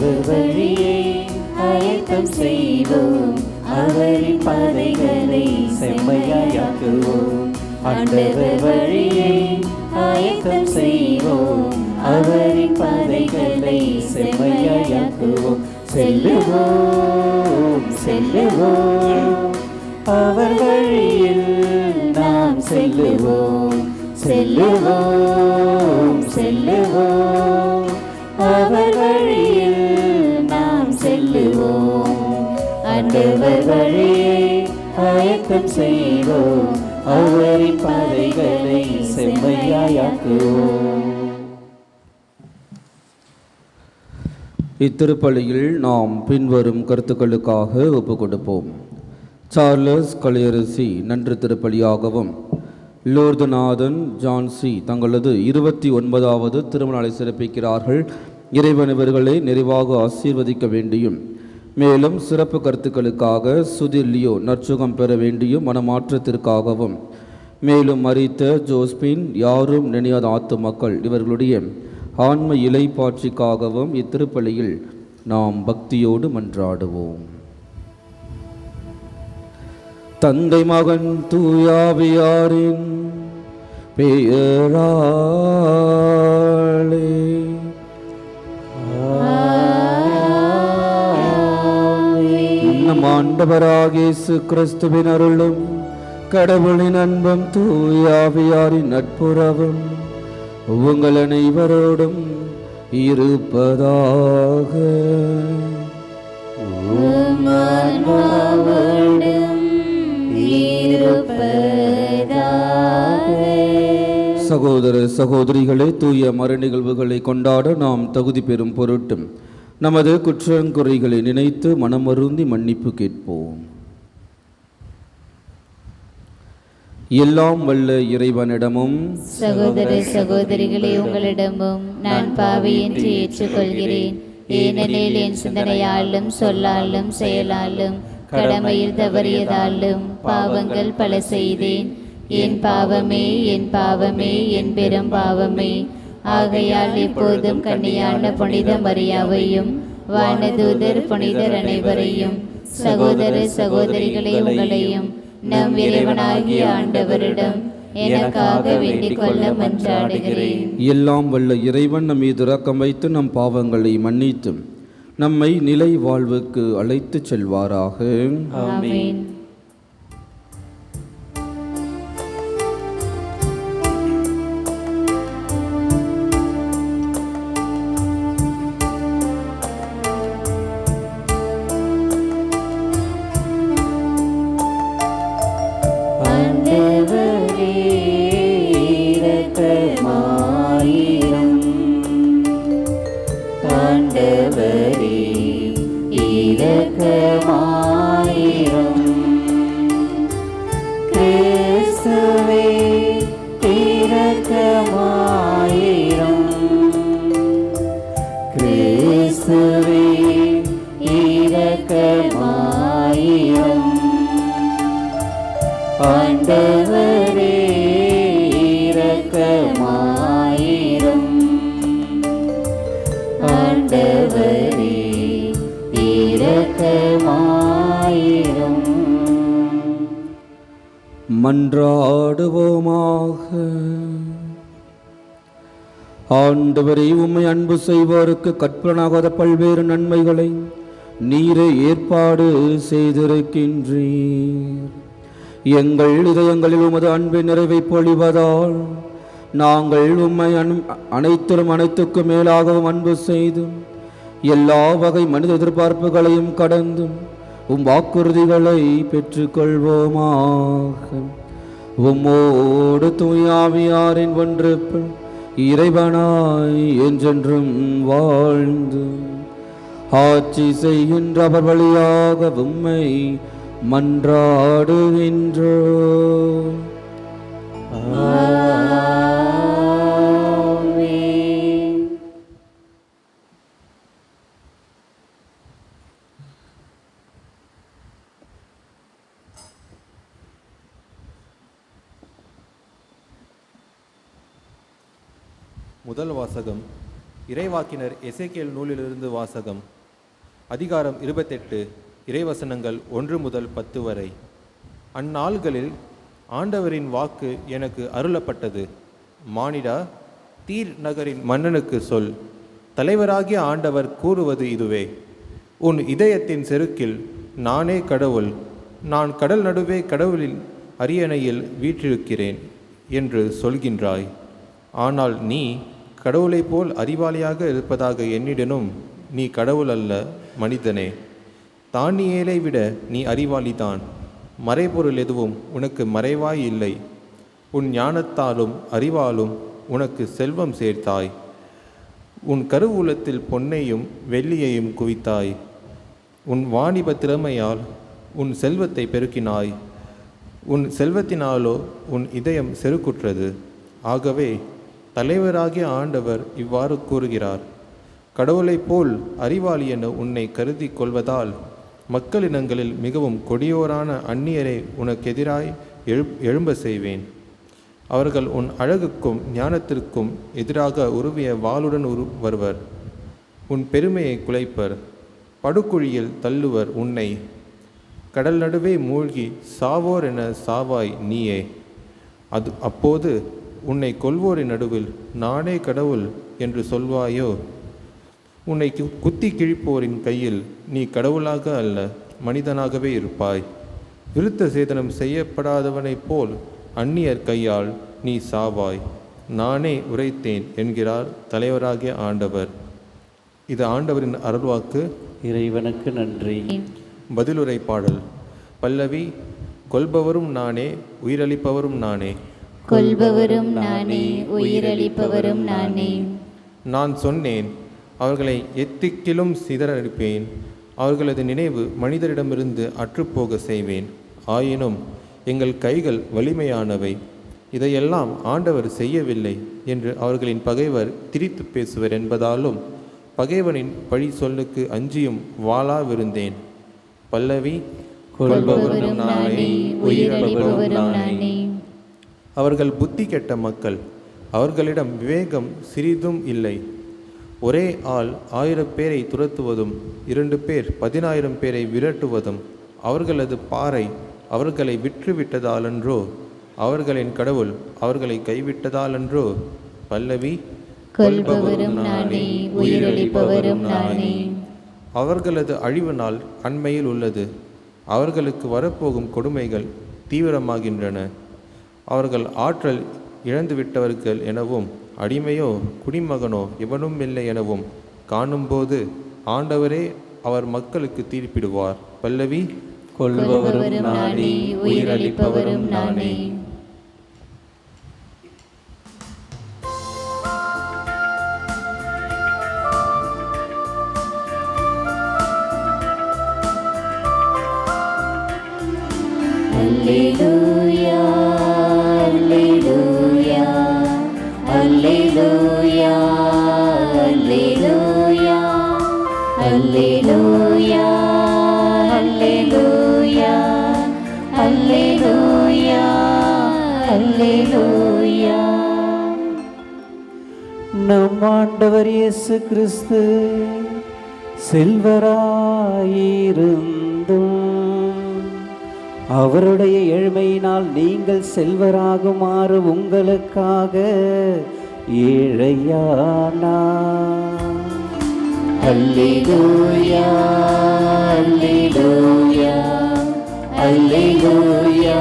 ஆண்டவர் வழியே ஆயத்தம் செய்வோம், அவரின் பாதைகளை செம்மையாக்குவோம். ஆண்டவர் வழியே ஆயத்தம் செய்வோம், அவரின் பாதைகளை செம்மையாக்குவோம். செல்லுவோம் செல்லுவோம், அவர் வழியில் நாம் செல்லுவோம். செல்லுவோம் செல்லுவோம், அவர் வழியில் நாம் செல்லுவோம். ஆண்டவர் வழியே ஆயத்தம் செய்வோம், அவரின் பாதைகளை செம்மையாக்குவோம். இத்திருப்பலியில் நாம் பின்வரும் கருத்துக்களுக்காக ஒப்புக் கொடுப்போம். சார்லஸ் கலையரசி நன்று திருப்பலியாகவும், லோர்தநாதன் ஜான்சி தங்களது 29வது திருமணத்தை சிறப்பிக்கிறார்கள். இறைவன் இவர்களை நிறைவாக ஆசீர்வதிக்க வேண்டியும், மேலும் சிறப்பு கருத்துக்களுக்காக சுதிர் லியோ நற்சுகம் பெற வேண்டியும் மனமாற்றத்திற்காகவும், மேலும் மரித்த ஜோஸ்பின் யாரும் நினையாத ஆத்துமக்கள் இவர்களுடைய ஆன்ம இலைப்பாட்சிக்காகவும் இத்திருப்பலியில் நாம் பக்தியோடு மன்றாடுவோம். தந்தை மகன் தூயாவியாரின் பெயராலே நம் ஆண்டவராகிய இயேசு கிறிஸ்துவின் அருளும் கடவுளின் அன்பும் தூயாவியாரின் நட்புறவும் உங்கள் அனைவரோடும் இருப்பதாக. சகோதர சகோதரிகளே, தூய மறை நிகழ்வுகளை கொண்டாட நாம் தகுதி பெறும் பொருட்டும் நமது குற்றங்குறைகளை நினைத்து மனமருந்தி மன்னிப்பு கேட்போம். எல்லாம் வல்ல இறைவனிடமும் சகோதர சகோதரிகளே உங்களிடமும் நான் பாவியின்றி ஏற்றுக்கொள்கிறேன். ஏனெனில் என் சிந்தனையாலும் சொல்லாலும் செயலாலும் கடமையில் தவறியதாலும் பாவங்கள் பல செய்தேன். என் பாவமே என் பாவமே என் பெரும் பாவமே. ஆகையால் இப்போதும் கன்னியான புனித மரியாவையும் வானதூதர் புனிதர் அனைவரையும் சகோதர சகோதரிகளே உங்களையும் நம் இறைவனாகிய ஆண்டவரிடம் எனக்காக வேண்டிக் கொள்ள மன்றாடுகிறேன். எல்லாம் வல்ல இறைவன் நம் மீது இரக்கம் வைத்து நம் பாவங்களை மன்னித்து நம்மை நிலை வாழ்வுக்கு அழைத்துச் செல்வாராக. ஆமென். மன்றாடுவோமாக. ஆண்டவரே, உம்மை அன்பு செய்வோருக்கு கற்பனாகாத பல்வேறு நன்மைகளை நீரே ஏற்பாடு செய்திருக்கின்றீர். எங்கள் இதயங்களில் உமது அன்பின் நிறைவை பொழிவதால் நாங்கள் உம்மை அனைத்திலும் அனைத்துக்கும் மேலாகவும் அன்பு செய்தும் எல்லா வகை மனித எதிர்பார்ப்புகளையும் கடந்தும் உம் வாக்குறுதிகளை பெற்றுக்கொள்வோமாக. உம்மோடு தூயாவியாரின் ஒன்றிப்பு இறைவனாய் என்றென்றும் வாழ்ந்து ஆட்சி செய்கின்ற அவர் வழியாக உம்மை மன்றாடுகின்றோம். முதல் வாசகம் இறைவாக்கினர் எசேக்கியேல் நூலிலிருந்து வாசகம். அதிகாரம் 28, இறைவசனங்கள் 1 முதல் 10 வரை. அந்நாள்களில் ஆண்டவரின் வாக்கு எனக்கு அருளப்பட்டது. மானிடா, தீர் நகரின் மன்னனுக்கு சொல், தலைவராகிய ஆண்டவர் கூறுவது இதுவே: உன் இதயத்தின் செருக்கில் நானே கடவுள், நான் கடல் நடுவே கடவுளின் அரியணையில் வீற்றிருக்கிறேன் என்று சொல்கின்றாய். ஆனால் நீ கடவுளைப் போல் அறிவாளியாக இருப்பதாக எண்ணிடனும் நீ கடவுள் அல்ல, மனிதனே. தானியேலை விட நீ அறிவாளிதான். மறைபொருள் எதுவும் உனக்கு மறைவாய் இல்லை. உன் ஞானத்தாலும் அறிவாலும் உனக்கு செல்வம் சேர்த்தாய். உன் கருவூலத்தில் பொன்னையும் வெள்ளியையும் குவித்தாய். உன் வாணிப திறமையால் உன் செல்வத்தை பெருக்கினாய். உன் செல்வத்தினாலோ உன் இதயம் செருக்குற்றது. ஆகவே தலைவராகிய ஆண்டவர் இவ்வாறு கூறுகிறார்: கடவுளைப் போல் அறிவாளி என உன்னை கருதி கொள்வதால் மக்களினங்களில் மிகவும் கொடியோரான அந்நியரை உனக்கெதிராய் எழும்ப செய்வேன். அவர்கள் உன் அழகுக்கும் ஞானத்திற்கும் எதிராக உருவிய வாளுடன் வருவர். உன் பெருமையை குலைப்பர், படுகுழியில் தள்ளுவர் உன்னை. கடல் நடுவே மூழ்கி சாவோர் என சாவாய் நீயே. அப்போது உன்னை கொல்வோரின் நடுவில் நானே கடவுள் என்று சொல்வாயோ? உன்னை குத்தி கிழிப்போரின் கையில் நீ கடவுளாக அல்ல, மனிதனாகவே இருப்பாய். விருத்த சேதனம் செய்யப்படாதவனைப் போல் அந்நியர் கையால் நீ சாவாய். நானே உரைத்தேன் என்கிறார் தலைவராகிய ஆண்டவர். இது ஆண்டவரின் அருள்வாக்கு. இறைவனுக்கு நன்றி. பதிலுரை பாடல். பல்லவி. கொல்பவரும் நானே, உயிரளிப்பவரும் நானே. கொல்பவரும் நானே, உயிரளிப்பவரும் நானே. நான் சொன்னேன், அவர்களை எத்திக்கிலும் சிதறடிப்பேன். அவர்களது நினைவு மனிதரிடமிருந்து அற்றுப்போக செய்வேன். ஆயினும் எங்கள் கைகள் வலிமையானவை, இதையெல்லாம் ஆண்டவர் செய்யவில்லை என்று அவர்களின் பகைவர் திரித்து பேசுவர் என்பதாலும் பகைவனின் பழி சொல்லுக்கு அஞ்சியும் வாளாவிருந்தேன். பல்லவி. கொல்பவரும் நானே, உயிரளிப்பவரும் நானே. அவர்கள் புத்தி கெட்ட மக்கள், அவர்களிடம் விவேகம் சிறிதும் இல்லை. ஒரே ஆள் 1000 பேரை துரத்துவதும் 2 பேர் 10,000 பேரை விரட்டுவதும் அவர்களது பாறை அவர்களை விற்றுவிட்டதாலன்றோ? அவர்களின் கடவுள் அவர்களை கைவிட்டதாலன்றோ? பல்லவி. கொல்பவரும் நானே, உயிரளிப்பவரும் நானே. அவர்களது அழிவு நாள் அண்மையில் உள்ளது. அவர்களுக்கு வரப்போகும் கொடுமைகள் தீவிரமாகின்றன. அவர்கள் ஆற்றல் இழந்துவிட்டவர்கள் எனவும் அடிமையோ குடிமகனோ எவனும் இல்லை எனவும் காணும்போது ஆண்டவரே அவர் மக்களுக்கு தீர்ப்பிடுவார். பல்லவி. கொல்பவரும் நானே, உயிரளிப்பவரும் நானே. அல்லேலூயா, அல்லேலூயா, அல்லேலூயா, அல்லேலூயா, அல்லேலூயா, அல்லேலூயா, அல்லேலூயா, அல்லேலூயா. நம் ஆண்டவர் இயேசு கிறிஸ்து செல்வராயிருந்தும் அவருடைய ஏழ்மையினால் நீங்கள் செல்வராகுமாறு உங்களுக்காக ஏழையானார். அல்லேலூயா, அல்லேலூயா, அல்லேலூயா,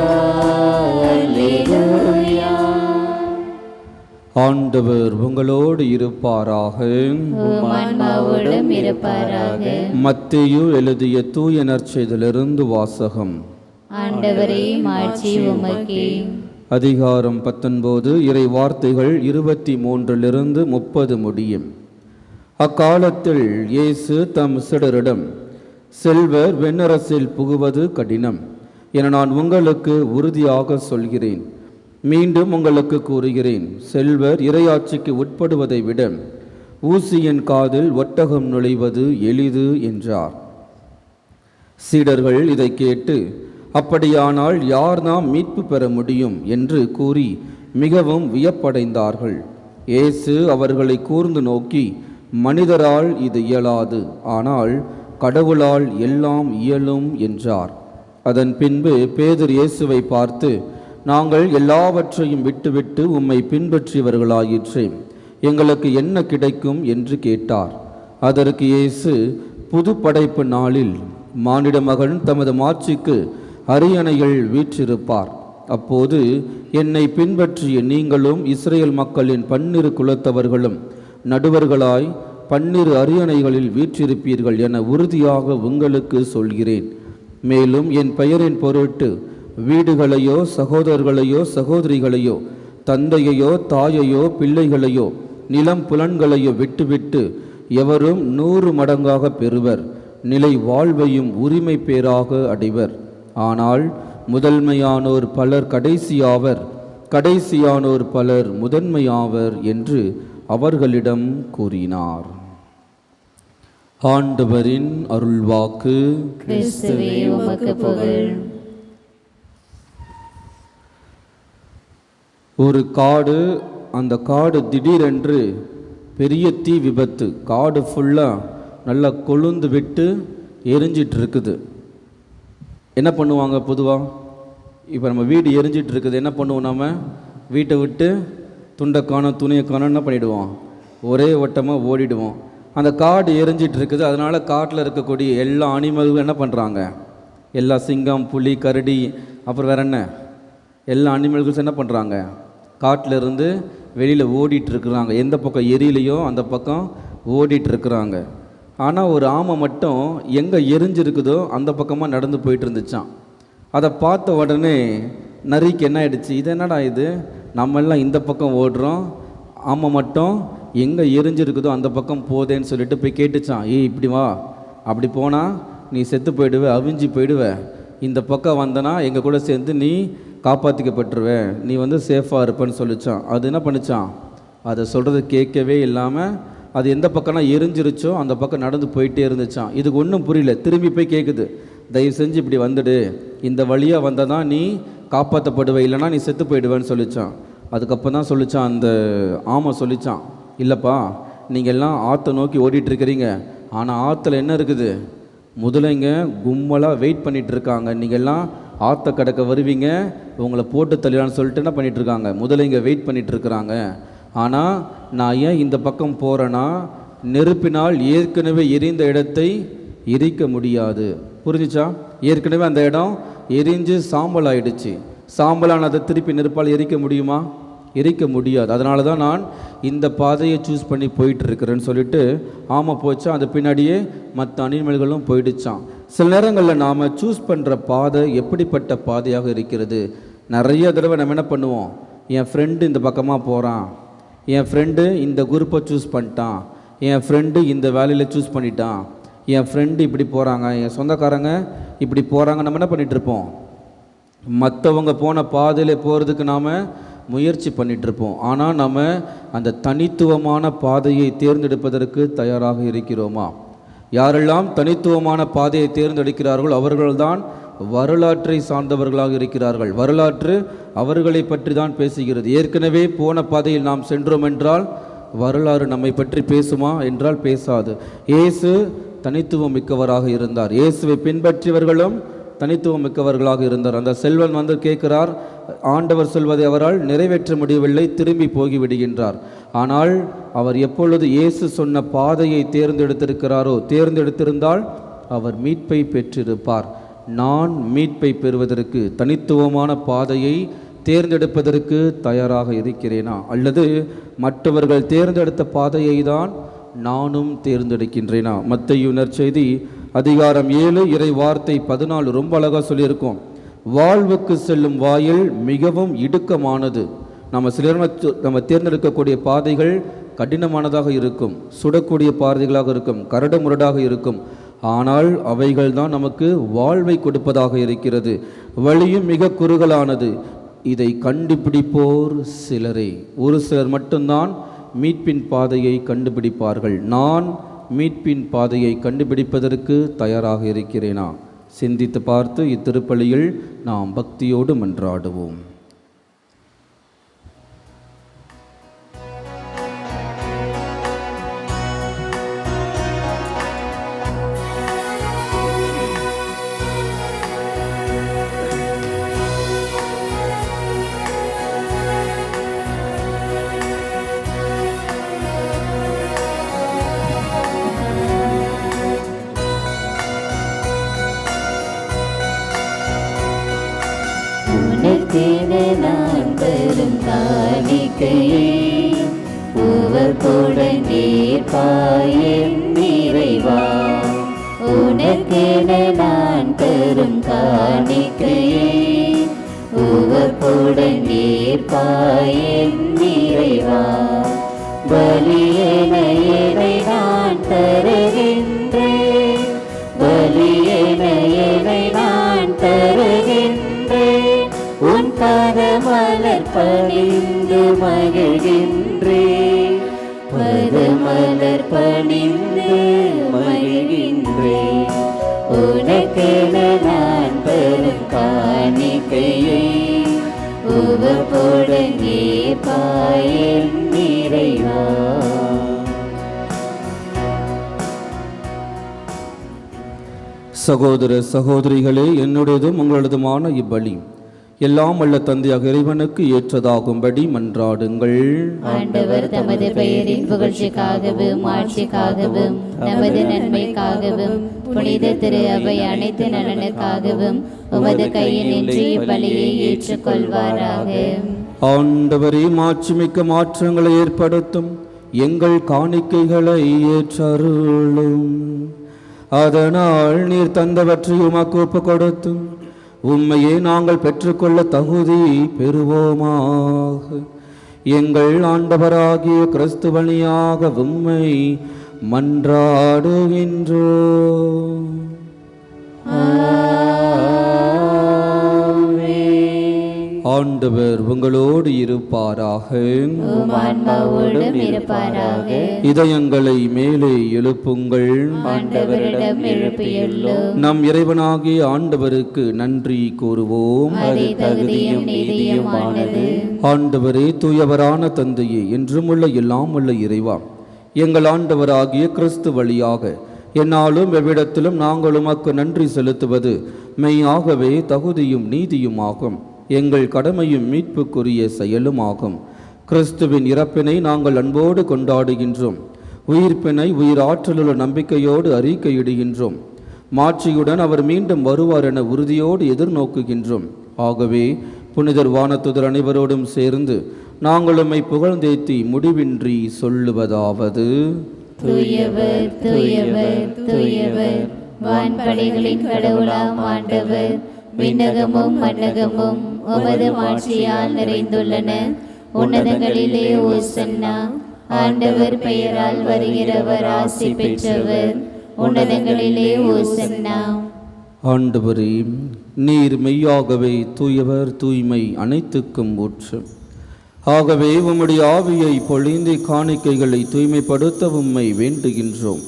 அல்லேலூயா. ஆண்டவர் உங்களோடு இருப்பாராக. உம் ஆன்மாவோடும் இருப்பாராக. மத்தேயு எழுதிய தூய நற்செய்தியிலிருந்து வாசகம். ஆண்டவரே, மாட்சி உமக்கே. அதிகாரம் 19, இறை வார்த்தைகள் 23 30 முடியும். அக்காலத்தில் இயேசு தம் சீடரிடம், செல்வர் வெண்ணரசில் புகுவது கடினம் என நான் உங்களுக்கு உறுதியாக சொல்கிறேன். மீண்டும் உங்களுக்கு கூறுகிறேன், செல்வர் இறையாட்சிக்கு உட்படுவதை விட ஊசியின் காதில் ஒட்டகம் நுழைவது எளிது என்றார். சீடர்கள் இதை கேட்டு, அப்படியானால் யார் நாம் மீட்பு பெற முடியும் என்று கூறி மிகவும் வியப்படைந்தார்கள். இயேசு அவர்களை கூர்ந்து நோக்கி, மனிதரால் இது இயலாது, ஆனால் கடவுளால் எல்லாம் இயலும் என்றார். அதன் பின்பு பேதுரு இயேசுவை பார்த்து, நாங்கள் எல்லாவற்றையும் விட்டுவிட்டு உம்மை பின்பற்றியவர்களாயிற்றே, எங்களுக்கு என்ன கிடைக்கும் என்று கேட்டார். அதற்கு இயேசு, புது படைப்பு நாளில் மானிட மகன் தமது மாட்சிக்கு அரியணையில் வீற்றிருப்பார். அப்போது என்னை பின்பற்றிய நீங்களும் இஸ்ரேல் மக்களின் 12 குலத்தவர்களும் நடுவர்களாய் 12 அரியணைகளில் வீற்றிருப்பீர்கள் என உறுதியாக உங்களுக்கு சொல்கிறேன். மேலும் என் பெயரின் பொருட்டு வீடுகளையோ சகோதரர்களையோ சகோதரிகளையோ தந்தையையோ தாயையோ பிள்ளைகளையோ நிலம் புலன்களையோ விட்டுவிட்டு எவரும் 100 மடங்காக பெறுவர், நிலை வாழ்வையும் உரிமை பேராக அடைவர். ஆனால் முதன்மையானோர் பலர் கடைசியாவர், கடைசியானோர் பலர் முதன்மையாவர் என்று அவர்களிடம் கூறினார். ஆண்டவரின் அருள்வாக்கு. கிறிஸ்துவே உமக்கு புகழ். ஒரு காடு, அந்த காடு திடீரென்று பெரிய தீ விபத்து, காடு ஃபுல்லாக நல்லா கொழுந்து விட்டு எரிஞ்சிட்டு இருக்குது. என்ன பண்ணுவாங்க பொதுவாக? இப்போ நம்ம வீடு எரிஞ்சிட்டு இருக்குது, என்ன பண்ணுவோம்? நம்ம வீட்டை விட்டு துண்டை காணோம் துணியை காணோம் என்ன பண்ணிவிடுவோம்? ஒரே வட்டமாக ஓடிடுவோம். அந்த காடு எரிஞ்சிட்டு இருக்குது, அதனால் காட்டில் இருக்கக்கூடிய எல்லா அனிமல்களும் என்ன பண்ணுறாங்க? எல்லா சிங்கம், புலி, கரடி, அப்புறம் வேறு என்ன, எல்லா அனிமல்களும் என்ன பண்ணுறாங்க? காட்டில் இருந்து வெளியில் ஓடிட்டுருக்குறாங்க. எந்த பக்கம் எரியலையோ அந்த பக்கம் ஓடிட்டுருக்குறாங்க. ஆனால் ஒரு ஆமை மட்டும் எங்கே எரிஞ்சிருக்குதோ அந்த பக்கமாக நடந்து போயிட்டு இருந்துச்சான். அதை பார்த்த உடனே நரிக்கு என்ன ஆயிடுச்சு? இது என்னடா இது, நம்மெல்லாம் இந்த பக்கம் ஓடுறோம், ஆமை மட்டும் எங்கே எரிஞ்சிருக்குதோ அந்த பக்கம் போதேன்னு சொல்லிட்டு போய் கேட்டுச்சான். இப்படி வா, அப்படி போனால் நீ செத்து போயிடுவ, அவிஞ்சு போயிடுவ, இந்த பக்கம் வந்தனா எங்கள் கூட சேர்ந்து நீ காப்பாற்றிக்கப்பட்டுருவேன், நீ சேஃபாக இருப்பேன்னு சொல்லிச்சான். அது என்ன பண்ணிச்சான்? அதை சொல்கிறது கேட்கவே இல்லாமல் அது எந்த பக்கம்னா எரிஞ்சிருச்சோ அந்த பக்கம் நடந்து போயிட்டே இருந்துச்சான். இதுக்கு ஒன்றும் புரியல. திரும்பி போய் கேட்குது, தயவு செஞ்சு இப்படி வந்துடு, இந்த வழியாக வந்தால் தான் நீ காப்பாற்றப்படுவே, இல்லைனா நீ செத்து போயிடுவேன்னு சொல்லிச்சான். அதுக்கப்புறம் தான் சொல்லிச்சான் அந்த ஆமை சொல்லிச்சான், இல்லைப்பா நீங்கள் எல்லாம் ஆற்றை நோக்கி ஓடிட்டுருக்கிறீங்க, ஆனால் ஆற்றுல என்ன இருக்குது? முதலைங்க கும்பலாக வெயிட் பண்ணிகிட்ருக்காங்க, நீங்கள் எல்லாம் ஆற்றை கடக்க வருவீங்க, உங்களை போட்டு தள்ளிடான்னு சொல்லிட்டு என்ன பண்ணிகிட்ருக்காங்க? முதலைங்க வெயிட் பண்ணிகிட்ருக்குறாங்க. ஆனால் நான் ஏன் இந்த பக்கம் போகிறேன்னா, நெருப்பினால் ஏற்கனவே எரிந்த இடத்தை எரிக்க முடியாது. புரிஞ்சிச்சா? ஏற்கனவே அந்த இடம் எரிஞ்சு சாம்பல் ஆயிடுச்சு. சாம்பலானதை திருப்பி நெருப்பால் எரிக்க முடியுமா? எரிக்க முடியாது. அதனால தான் நான் இந்த பாதையை சூஸ் பண்ணி போயிட்டுருக்கிறேன்னு சொல்லிட்டு ஆமை போச்சா, அது பின்னாடியே மற்ற அனிமல்களும் போயிடுச்சான். சில நேரங்களில் நாம் சூஸ் பண்ணுற பாதை எப்படிப்பட்ட பாதையாக இருக்கிறது? நிறைய தடவை நம்ம என்ன பண்ணுவோம்? என் ஃப்ரெண்டு இந்த பக்கமாக போகிறான், என் ஃப்ரெண்டு இந்த குரூப்பை சூஸ் பண்ணிட்டான், என் ஃப்ரெண்டு இந்த வேலையில் சூஸ் பண்ணிட்டான், என் ஃப்ரெண்டு இப்படி போகிறாங்க, என் சொந்தக்காரங்க இப்படி போகிறாங்க, நம்ம என்ன பண்ணிகிட்ருப்போம்? மற்றவங்க போன பாதையில் போகிறதுக்கு நாம் முயற்சி பண்ணிகிட்ருப்போம். ஆனால் நம்ம அந்த தனித்துவமான பாதையை தேர்ந்தெடுப்பதற்கு தயாராக இருக்கிறோமா? யாரெல்லாம் தனித்துவமான பாதையை தேர்ந்தெடுக்கிறார்கள் அவர்கள்தான் வரலாற்றை சார்ந்தவர்களாக இருக்கிறார்கள். வரலாற்று அவர்களை பற்றி தான் பேசுகிறது. ஏற்கனவே போன பாதையில் நாம் சென்றோம் என்றால் வரலாறு நம்மை பற்றி பேசுமா என்றால் பேசாது. இயேசு தனித்துவம் மிக்கவராக இருந்தார். இயேசுவை பின்பற்றியவர்களும் தனித்துவம் மிக்கவர்களாக இருந்தார். அந்த செல்வன் கேட்கிறார், ஆண்டவர் சொல்வதை அவரால் நிறைவேற்ற முடியவில்லை, திரும்பி போகிவிடுகின்றார். ஆனால் அவர் எப்பொழுது இயேசு சொன்ன பாதையை தேர்ந்தெடுத்திருக்கிறாரோ, தேர்ந்தெடுத்திருந்தால் அவர் மீட்பை பெற்றிருப்பார். நான் மீட்பை பெறுவதற்கு தனித்துவமான பாதையை தேர்ந்தெடுப்பதற்கு தயாராக இருக்கிறேனா, அல்லது மற்றவர்கள் தேர்ந்தெடுத்த பாதையை தான் நானும் தேர்ந்தெடுக்கின்றேனா? மத்தேயு நற்செய்தி அதிகாரம் 7 இறை வார்த்தை 14 ரொம்ப அழகாக சொல்லியிருக்கோம். வாழ்வுக்கு செல்லும் வாயில் மிகவும் இடுக்கமானது. நம்ம தேர்ந்தெடுக்கக்கூடிய பாதைகள் கடினமானதாக இருக்கும், சுடக்கூடிய பாதைகளாக இருக்கும், கரடு முரடாக இருக்கும். ஆனால் அவைகள் தான் நமக்கு வாழ்வை கொடுப்பதாக இருக்கிறது. வழியும் மிக குறுகலானது, இதை கண்டுபிடிப்போர் சிலரே. ஒரு சிலர் மட்டும்தான் மீட்பின் பாதையை கண்டுபிடிப்பார்கள். நான் மீட்பின் பாதையை கண்டுபிடிப்பதற்கு தயாராக இருக்கிறேனா? சிந்தித்து பார்த்து இத்திருப்பலியில் நாம் பக்தியோடு மன்றாடுவோம். காணிக்கையை உவப்புடன் ஏற்பாயின் நிறைவா. உனக்கென நான் தரும் காணிக்கையை உவப்புடன் ஏற்பாயின் நிறைவா. பலியென என்னை நான் தருகின்றேன், பலியென என்னை நான் தருகின்றேன். உன் பாதமலர் பணிந்து மகிழ்கின்றேன், பாதமலர் பணிந்து மகிழ்கின்றேன். உனக்கென நான் தரும் காணிக்கையை உவப்புடன் ஏற்பாயின் நிறைவா. சகோதர சகோதரிகளே, என்னுடையதும் உங்களதுமான இப்பலி எல்லாம் வல்ல தந்தையாக இறைவனுக்கு ஏற்றதாகும்படி மன்றாடுங்கள். ஆண்டவர் தமது பெயரின் புகழ்ச்சிக்காகவும் ஆட்சிக்காகவும் நமது நன்மைக்காகவும் புனித திரு அவை அனைத்து நலனுக்காகவும் உமது கையில் நின்று இப்பலியை ஏற்றுக்கொள்வாராக. ஆண்டவரே, மாட்சிமிக்க மாற்றங்களை ஏற்படுத்தும் எங்கள் காணிக்கைகளை ஏற்றருளும். அதனால் நீர் தந்தவற்றை உமக்கு ஒப்பு கொடுத்தும் உம்மையே நாங்கள் பெற்றுக்கொள்ள தகுதி பெறுவோமாக. எங்கள் ஆண்டவராகிய கிறிஸ்து வழியாக உம்மை மன்றாடுகின்றோம். ஆண்டவர் உங்களோடு இருப்பாராக. ஆன்மாவோடும் இருப்பாராக. இதயங்களை மேலே எழுப்புங்கள். ஆண்டவரிடம் எழுப்பியுள்ளோம். நம் இறைவனாகிய ஆண்டவருக்கு நன்றி கூறுவோம். அது தகுதியும் நீதியுமானது. ஆண்டவரே, தூயவரான தந்தையே, என்றும் உள்ள எல்லாம் உள்ள இறைவா, எங்கள் ஆண்டவராகிய கிறிஸ்து வழியாக என்னாலும் எவ்விடத்திலும் நாங்கள் உமக்கு நன்றி செலுத்துவது மெய்யாகவே தகுதியும் நீதியுமாகும், எங்கள் கடமையும் மீட்புக்குரிய செயலுமாகும். கிறிஸ்துவின் இறப்பினை நாங்கள் அன்போடு கொண்டாடுகின்றோம், உயிர்ப்பினை உயிராற்றலுள்ள நம்பிக்கையோடு அறிக்கையிடுகின்றோம், மாட்சியுடன் அவர் மீண்டும் வருவார் என உறுதியோடு எதிர்நோக்குகின்றோம். ஆகவே புனிதர் வானத்துதர் அனைவரோடும் சேர்ந்து நாங்கள் உம்மை புகழ்ந்தேத்தி முடிவின்றி சொல்லுவதாவது: தூயவர் தூயவர் தூயவர், வான்படைகளின் கடவுளாம் ஆண்டவர். விண்ணகமும் மண்ணகமும் உமது மாட்சியால் நிறைந்துள்ளன. உன்னதங்களிலே ஓசன்னா. ஆண்டவர் பெயரால் வருகிறவர் ஆசி பெற்றவர். உன்னதங்களிலே ஓசன்னா. ஆண்டவரே, நீர் மெய்யாகவே தூயவர், தூய்மை அனைத்துக்கும் ஊற்று. ஆகவே உம்முடைய ஆவியை பொழிந்து காணிக்கைகளை தூய்மைப்படுத்த உம்மை வேண்டுகின்றோம்.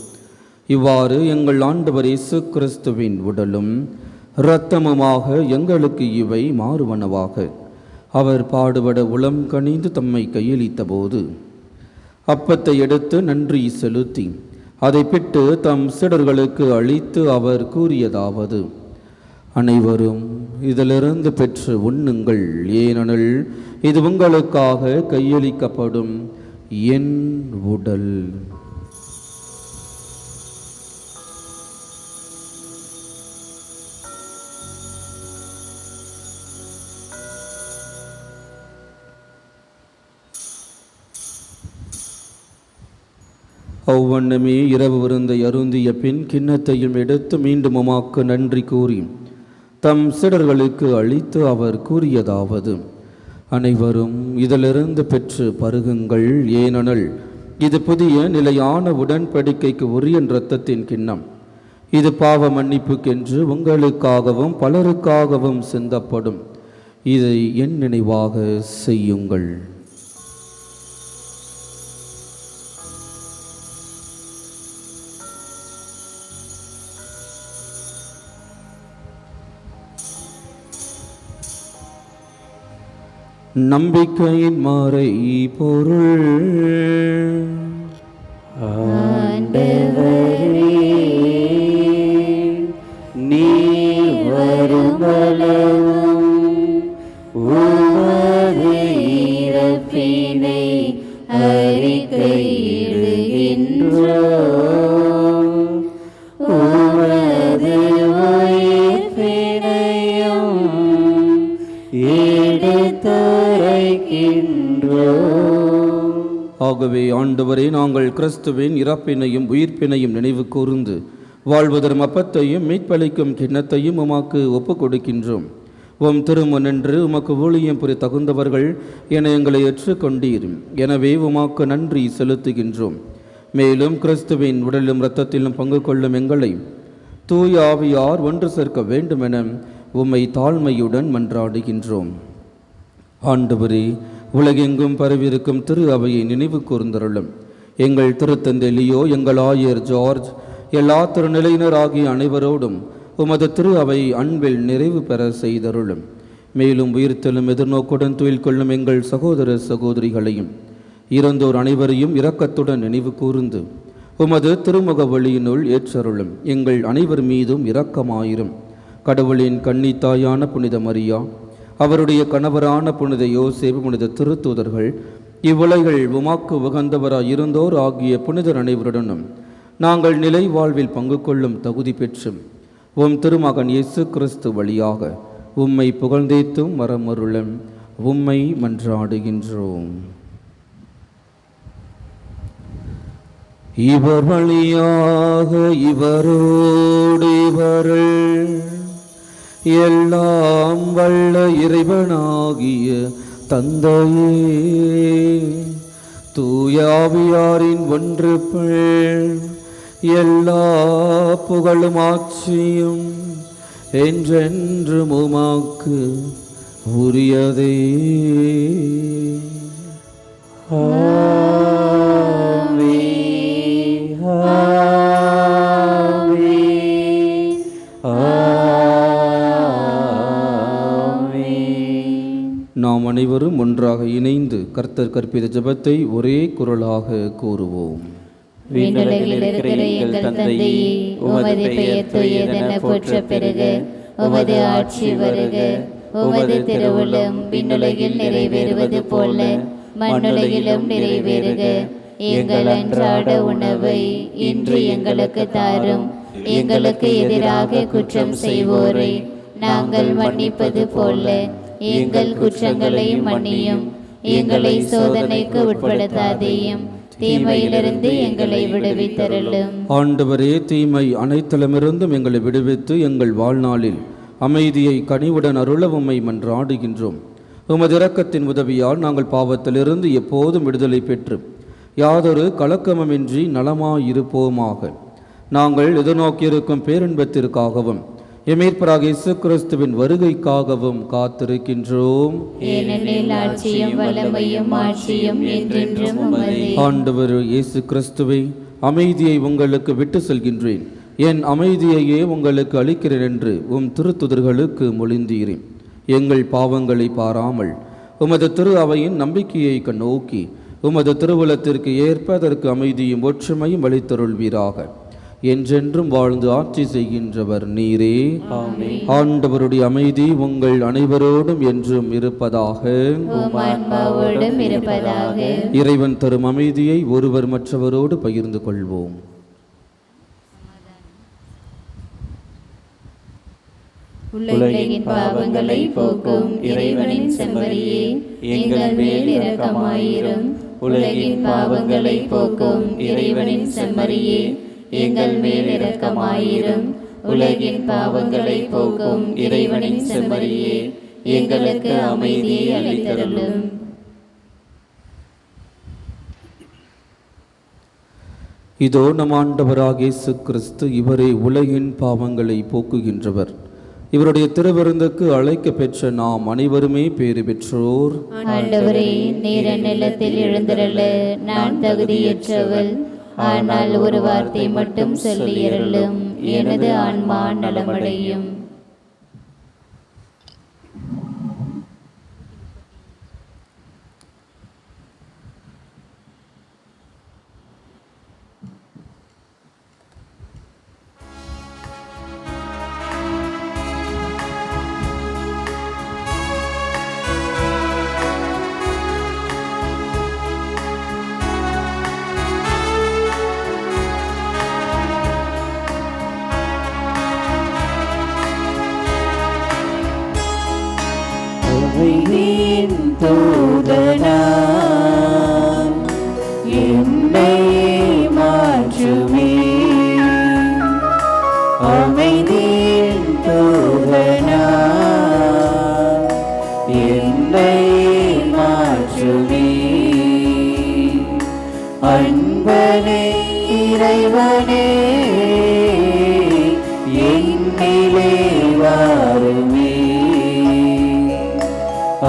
இவ்வாறு எங்கள் ஆண்டவர் இயேசு கிறிஸ்துவின் உடலும் இரத்தமுமாக எங்களுக்கு இவை மாறுவனவாக. அவர் பாடுபட உளம் கனிந்து தம்மை கையளித்த போது அப்பத்தை எடுத்து நன்றி செலுத்தி அதை பிட்டு தம் சீடர்களுக்கு அளித்து அவர் கூறியதாவது: அனைவரும் இதிலிருந்து பெற்று உண்ணுங்கள், ஏனெனில் இது உங்களுக்காக கையளிக்கப்படும் என் உடல். அவ்வண்ணமே இரவு விருந்தை அருந்திய பின் கிண்ணத்தையும் எடுத்து மீண்டும் உமாக்கு நன்றி கூறி தம் சீடர்களுக்கு அளித்து அவர் கூறியதாவது: அனைவரும் இதிலிருந்து பெற்று பருகுங்கள், ஏனெனில் இது புதிய நிலையான உடன்படிக்கைக்கு உரிய இரத்தத்தின் கிண்ணம். இது பாவ மன்னிப்புக்கென்று உங்களுக்காகவும் பலருக்காகவும் சிந்தப்படும். இதை என் நினைவாக செய்யுங்கள். நம்பிக்கையின் மாறை பொருள். ஆண்டவரே, நீர் வருமளவும் உமது இறப்பினை அறிக்கையிடுகின்றோம், உமது உயிர்ப்பினையும் எடுத்துரைக்கின்றோம். ஆகவே ஆண்டவரே, நாங்கள் கிறிஸ்துவின் இறப்பினையும் உயிர்ப்பினையும் நினைவு கூர்ந்து வாழ்வதரும் அப்பத்தையும் மீட்பளிக்கும் கிண்ணத்தையும் உமக்கு ஒப்புக் கொடுக்கின்றோம். உம் திருமுன்னின்று உமக்கு ஊழியம் புரிய தகுந்தவர்கள் என எங்களை ஏற்றுக்கொண்டீர். எனவே உமக்கு நன்றி செலுத்துகின்றோம். மேலும் கிறிஸ்துவின் உடலிலும் இரத்தத்திலும் பங்கு கொள்ளும் எங்களை தூய ஆவியார் ஒன்று சேர்க்க வேண்டுமென உம்மை தாழ்மையுடன் மன்றாடுகின்றோம். ஆண்டவரே, உலகெங்கும் பரவியிருக்கும் திரு அவையை நினைவு கூர்ந்தருளும். எங்கள் திருத்தந்தை லியோ, எங்கள் ஆயர் ஜார்ஜ், எல்லா திருநிலையினர் ஆகிய அனைவரோடும் உமது திரு அவை அன்பில் நிறைவு பெற செய்தருளும். மேலும் உயிர்த்தெழும் எதிர்நோக்குடன் துயில் கொள்ளும் எங்கள் சகோதர சகோதரிகளையும் இறந்தோர் அனைவரையும் இரக்கத்துடன் நினைவு கூர்ந்து உமது திருமுக வழியினுள் ஏற்றருளும். எங்கள் அனைவர் மீதும் இரக்கமாயிரும். கடவுளின் கன்னித்தாயான புனித மரியா, அவருடைய கணவரான புனித யோசேப்பு, புனித திருத்தூதர்கள், இவ்வுலகில் உமாக்கு உகந்தவராய் இருந்தோர் ஆகிய புனிதர் அனைவருடனும் நாங்கள் நிலை வாழ்வில் பங்கு கொள்ளும் தகுதி பெற்றும் உம் திருமகன் இயேசு கிறிஸ்து வழியாக உம்மை புகழ்ந்தேத்தும் வரமருளும் உம்மை மன்றாடுகின்றோம். இவர் வழியாக இவரோடு இவர்கள் எல்லாம் வல்ல இறைவனாகிய தந்தையே, தூயாவியாரின் ஒன்றுபள் எல்லா புகழும் ஆட்சியும் என்றென்றும் உமக்கு உரியதே. நாம் அனைவரும் ஒன்றாக இணைந்து கர்த்தர் கற்பித்த ஜெபத்தை ஒரே குரலாக கூறுவோம். விண்ணுலகில் இருக்கிற எங்கள் தந்தையே, உமது பெயர் தூயதென போற்றப் பெறுக. உமது ஆட்சி வருக. உமது திருவுளம் விண்ணுலகில் நிறைவேறுவது போல மண்ணுலகிலும் நிறைவேறுக. எங்கள் அன்றாட உணவை இன்று எங்களுக்கு தாரும். எங்களுக்கு எதிராக குற்றம் செய்வோரை நாங்கள் மன்னிப்பது போல எங்கள் குற்றங்களை மன்னியும். எங்களை சோதனைக்கு உட்படுத்தாதேயும், தீமையிலிருந்து எங்களை விடுவித்தருளும். ஆண்டவரே, தீமை அனைத்திலுமிருந்தும் எங்களை விடுவித்து எங்கள் வாழ்நாளில் அமைதியை கனிவுடன் அருள உம்மை மன்றாடுகின்றோம். உமது இரக்கத்தின் உதவியால் நாங்கள் பாவத்திலிருந்து எப்போதும் விடுதலை பெற்று யாதொரு கலக்கமுமின்றி நலமாயிருப்போமாக. நாங்கள் எதிர்நோக்கியிருக்கும் பேரின்பத்திற்காகவும் எமீட்பராக இயேசு கிறிஸ்துவின் வருகைக்காகவும் காத்திருக்கின்றோம். ஏனெனில் ஆட்சியும் வல்லமையும் ஆட்சியும் என்றென்றும் உமதே. ஆண்டவர் இயேசு கிறிஸ்துவை, அமைதியை உங்களுக்கு விட்டு செல்கின்றேன், என் அமைதியையே உங்களுக்கு அளிக்கிறேன் என்று உம் திருத்துதர்களுக்கு மொழிந்தீரேன். எங்கள் பாவங்களை பாராமல் உமது திரு அவையின் நம்பிக்கையை கண்ணோக்கி உமது திருவுலத்திற்கு ஏற்ப அதற்கு அமைதியும் ஒற்றுமையும் அளித்தருள்வீராக. என்றென்றும் வாழ்ந்து ஆட்சி செய்கின்றவர் நீரே. ஆண்டவருடைய அமைதி உங்கள் அனைவரோடும் என்றும் இருப்பதாக. இறைவன் தரும் அமைதியை ஒருவர் மற்றவரோடு பகிர்ந்து கொள்வோம். உலகின் பாவங்களை போக்கும் இறைவனின் செம்மறியே, எங்கள் மேல் இரக்கமாயிரும். உலகின் பாவங்களை போக்கும் இறைவனின் செம்மறியே, எங்கள் மேல் இரக்கமாயிரும். உலகின் பாவங்களை போக்கும் இறைவனின் செம்மறியே, எங்களுக்கு அமைதியை அளித்தருளும். இதோ நம் ஆண்டவராகிய இயேசு கிறிஸ்து, இவரே உலகின் பாவங்களை போக்குகின்றவர். இவருடைய திருவிருந்துக்கு அழைக்க பெற்ற நாம் அனைவருமே பேறு பெற்றோர். ஆண்டவரே, நீர் நிலத்தில் எழுந்திரள நான் தகுதியற்றவள். ஆனால் ஒரு வார்த்தை மட்டும் சொல்லியருளும், எனது ஆன்மா நலமடையும். தூதனாம் அன்பனே இறைவனே என்னிலே வாருமே,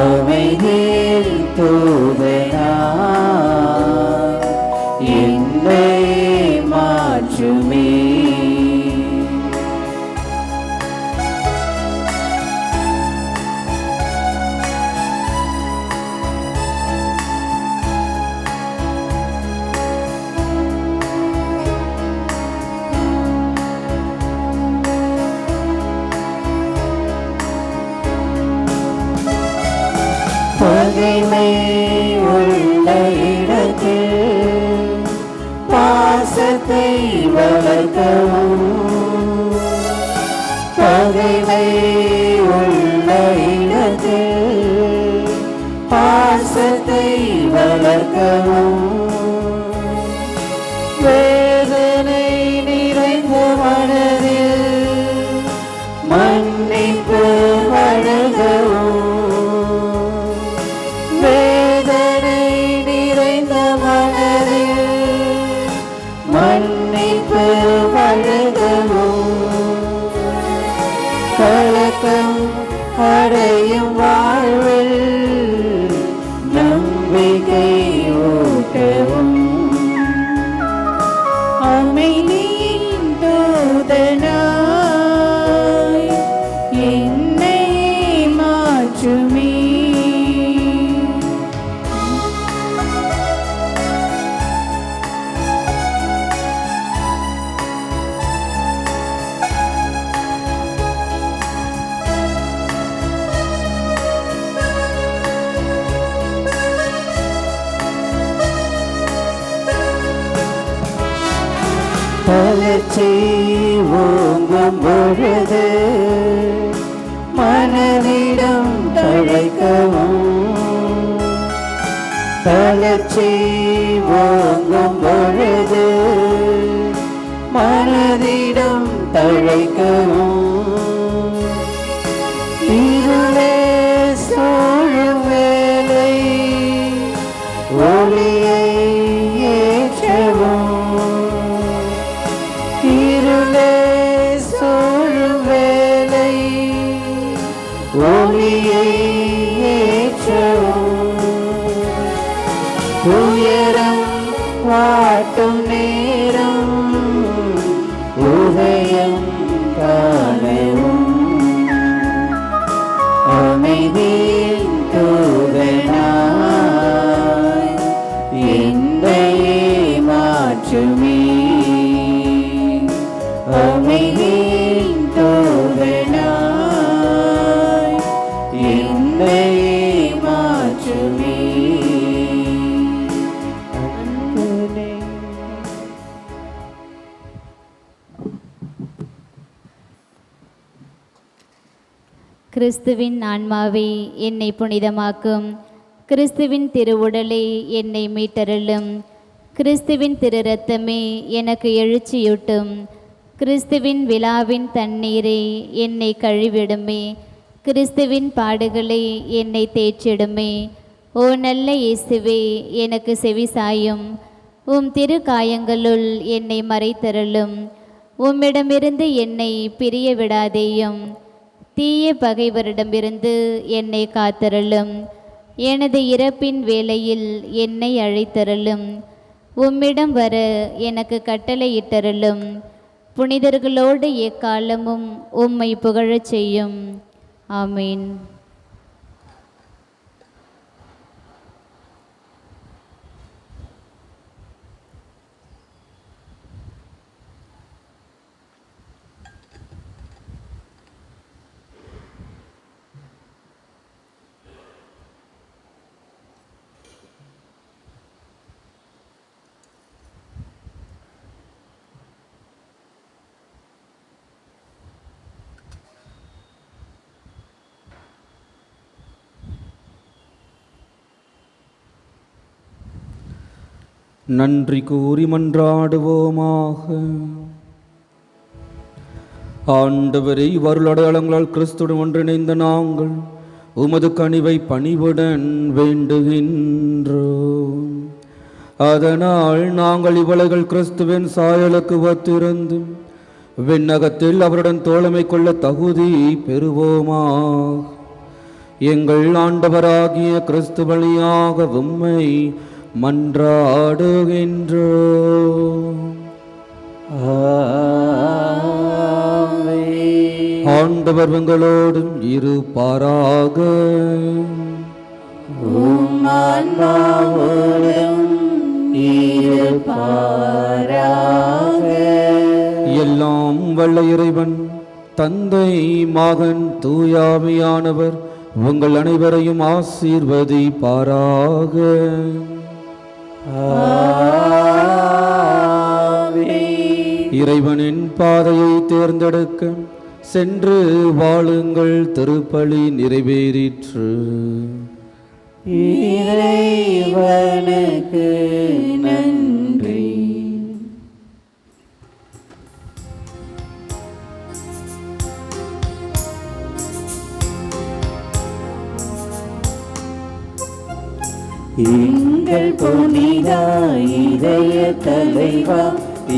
அமைதியில் தூதனா என்னை மாற்றுமே. பகைமை உள்ள இடத்தில் பாசத்தை வளர்க்கவும், பகைமை உள்ள இடத்தில் பாசத்தை வளர்க்கவும், வேதனை நிறைந்த மனதில் மன்னிப்பு வழங்கவும், வேதனை நிறைந்த மனதில் மன்னிப்பு வழங்கவும், கலக்கம் அடையும் வாழ்வில் நம்பிக்கை ஊட்டவும், அமைதியின் தூதனாய் என்னை மாற்றுமே. பலர்ச்சி ஓங்கும் பொழுது மனதிடம் தழைக்கவும், தளர்ச்சி ஓங்கும் பொழுது மனதிடம் தழைக்கவும், இருளே சூழும் வேளை ஒளியை ஏற்றவும், இருளே சூழும் வேளை ஒளியை ஏற்றவும், துயரம் வாட்டும் நேரம் உதயம் காணவும், அமைதியின் தூதனாய் என்னை மாற்றுமே, அமைதியின் தூதனாய் என்னை மாற்றுமே. அன்பனே கிறிஸ்துவின் ஆன்மாவே என்னை புனிதமாக்கும், கிறிஸ்துவின் திருவுடலே என்னை மீட்டருளும், கிறிஸ்துவின் திரு இரத்தமே எனக்கு எழுச்சியூட்டும், கிறிஸ்துவின் விழாவின் தண்ணீரே என்னை கழுவிடுமே, கிறிஸ்துவின் பாடுகளே என்னை தேற்றிடுமே. ஓ நல்ல இயேசுவே, எனக்கு செவிசாயும், உம் திரு காயங்களுள் என்னை மறைத்தருளும், உம்மிடமிருந்து என்னை பிரிய விடாதேயும், தீய பகைவரிடமிருந்து என்னை காத்தருளும், எனது இறப்பின் வேளையில் என்னை அழைத்தருளும், உம்மிடம் வர எனக்கு கட்டளையிட்டருளும், புனிதர்களோடு எக்காலமும் உம்மை புகழச் செய்யும். ஆமீன். நன்றி கூறி மன்றாடுவோமாக. ஆண்டவரை வருளடையாளங்களால் கிறிஸ்துடன் ஒன்றிணைந்த நாங்கள் உமது கனிவை பணிவுடன் வேண்டுகின்றோம். அதனால் நாங்கள் இவளைகள் கிறிஸ்துவின் சாயலுக்கு ஒத்திருந்து விண்ணகத்தில் அவருடன் தோழமை கொள்ள தகுதி பெறுவோமா. எங்கள் ஆண்டவராகிய கிறிஸ்து வழியாக உம்மை மன்றாடுகின்றோம். ஆண்டவர் உங்களோடும் இருப்பாராக. உம் ஆன்மாவோடும் இருப்பாராக. எல்லாம் வல்ல இறைவன் தந்தை, மகன், தூயாவியானவர் உங்கள் அனைவரையும் ஆசீர்வதிப்பாராக. இறைவனின் பாதையை தேர்ந்தெடுக்க சென்று வாழுங்கள். திருப்பலி நிறைவேறிற்று. இறைவனுக்கு நன்றி. எங்கள் புனித இதய தலைவா,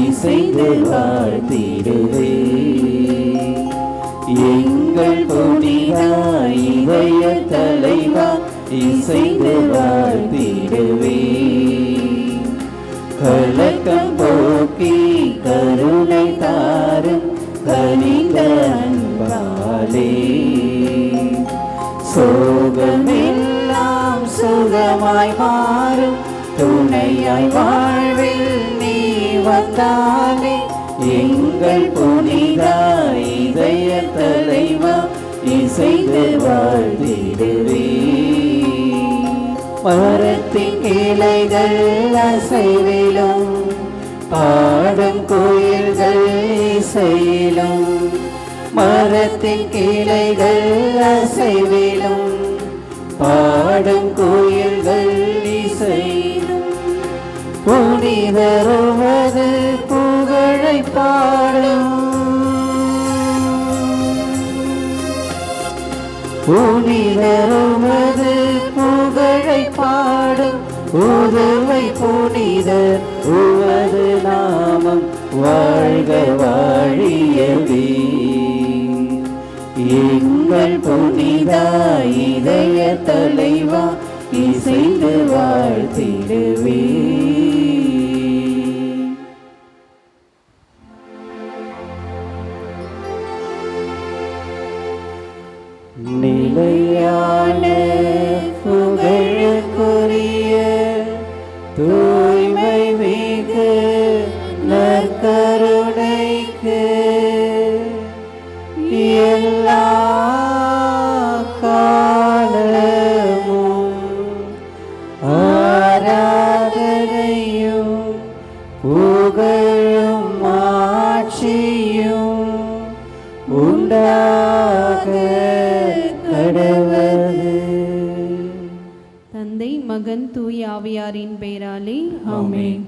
இசைந்து வாழ்த்திடுவே. எங்கள் புனித இதய தலைவா, இசைந்து வாழ்த்திடுவே. கலக்கம் போக்கி கருணை தாரும் கனிந்த அன்பாலே. சோகமெல்லாம் சுகமாய் மாறும் துணையாய் வாழ்வில் நீ வந்தாலே. எங்கள் புனித இதய தலைவா, இசைந்து வாழ்த்திடுவே. மரத்தின் கிளைகள் அசைவிலும் பாடும் கோயில்கள் இசையிலும். மரத்தின் கிளைகள் அசைவிலும் பாடும் கோயில்கள் இசையிலும். புனிதருவது புகழை பாடும். புனிதருவது புகழை பாடும். உதவை புனிதர் உவது நாமம் வாழ்க வாழியவே. எங்கள் புனித இதய தலைவா, இசைந்து வாழ்த்திடுவே. நிலையான புகழுக்குரிய தூய்மை மிகு நற்கருணைக்கு எல்லா காலமும் ஆராதனையும் புகழும் ஆட்சியும் உண்டாக கடவது. தந்தை, மகன், தூய ஆவியாரின் பெயராலே ஆமென்.